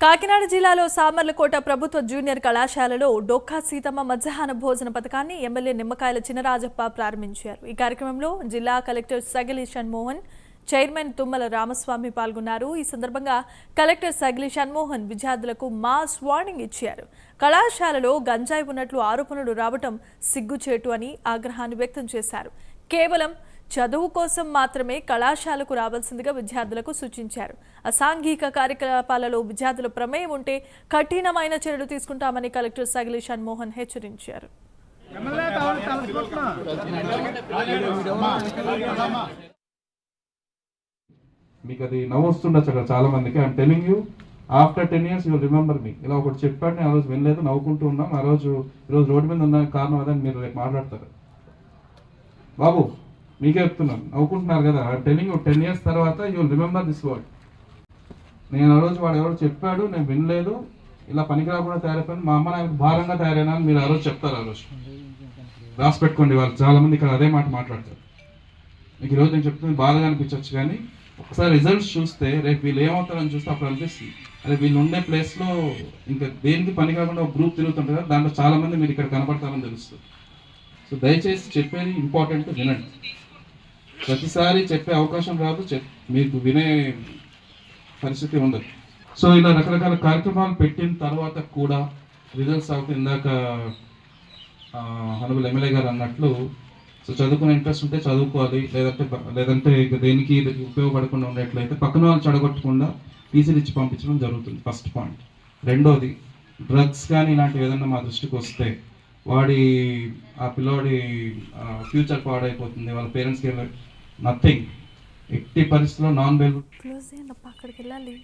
కాకినాడ జిల్లాలో సామర్లకోట ప్రభుత్వ జూనియర్ కళాశాలలో డొక్కా సీతమ్మ మధ్యాహ్న భోజన పథకాన్ని ఎమ్మెల్యే నిమ్మకాయల చినరాజప్ప ప్రారంభించారు. ఈ కార్యక్రమంలో జిల్లా కలెక్టర్ సగిలి షణ్మోహన్, చైర్మన్ తుమ్మల రామస్వామి పాల్గొన్నారు. ఈ సందర్భంగా కలెక్టర్ సగిలి షణ్మోహన్ విద్యార్థులకు మాస్ వార్నింగ్ ఇచ్చారు. కళాశాలలో గంజాయి ఉన్నట్లు ఆరోపణలు రావడం సిగ్గుచేటు అని ఆగ్రహాన్ని వ్యక్తం చేశారు. కేవలం చదువు కోసం మాత్రమే కళాశాలకు రావాల్సిందిగా విద్యార్థులకు సూచించారు. అసాంఘిక కార్యకలాపాలలో విద్యార్థుల ప్రమేయం ఉంటే కఠినమైన చర్యలు తీసుకుంటామని కలెక్టర్ సగిలి షణ్మోహన్ హెచ్చరించారు. మీకు అది నవ్వొస్తుండొచ్చు అక్కడ చాలా మందికి. I'm telling you, after 10 years you remember me. ఇలా ఒకటి చెప్పాడు, నేను ఆ రోజు వినలేదు, నవ్వుకుంటూ ఉన్నాం. ఈరోజు రోడ్డు మీద ఉందానికి కారణం అదని మీరు రేపు మాట్లాడతారు. బాబు మీకే చెప్తున్నాను, నవ్వుకుంటున్నారు కదా. టెలింగ్ యూ 10 years తర్వాత you will remember this word. నేను ఆ రోజు వాడు ఎవరో చెప్పాడు, నేను వినలేదు, ఇలా పనికి రాకుండా తయారైపోయింది, మా అమ్మ నాకు భారంగా తయారైనా అని మీరు ఆ రోజు చెప్తారు. ఆ రోజు రాసి పెట్టుకోండి. వాళ్ళు చాలా మంది ఇక్కడ అదే మాట మాట్లాడతారు. మీకు ఈరోజు నేను చెప్తుంది బాధగా అనిపించవచ్చు, కానీ ఒకసారి రిజల్ట్స్ చూస్తే రేపు వీళ్ళు ఏమవుతారని చూస్తే అప్పుడు అనిపిస్తుంది, అదే వీళ్ళు ఉండే ప్లేస్లో ఇంకా దేనికి పని కాకుండా ఒక గ్రూప్ తిరుగుతుంటారు కదా, దాంట్లో చాలా మంది మీరు ఇక్కడ కనపడతారని తెలుస్తుంది. సో దయచేసి చెప్పేది ఇంపార్టెంట్, వినండి. ప్రతిసారి చెప్పే అవకాశం రాదు, మీకు వినే పరిస్థితి ఉండదు. సో ఇలా రకరకాల కార్యక్రమాలు పెట్టిన తర్వాత కూడా రిజల్ట్స్ అవుతుంది. ఇందాక హనబుల్ ఎమ్మెల్యే గారు అన్నట్లు, సో చదువుకునే ఇంట్రెస్ట్ ఉంటే చదువుకోవాలి, లేదంటే ఇక దేనికి ఉపయోగపడకుండా ఉండేట్లయితే పక్కన వాళ్ళు చెడగొట్టకుండా టీసీలు ఇచ్చి పంపించడం జరుగుతుంది. First point. రెండోది, డ్రగ్స్ కానీ ఇలాంటివి ఏదన్నా మా దృష్టికి వస్తే ఆ పిల్లోడి ఫ్యూచర్ పాడైపోతుంది, వాళ్ళ పేరెంట్స్కి నథింగ్. ఎట్టి పరిస్థితుల్లో నాన్ బెయిల్. అక్కడికి వెళ్ళాలి.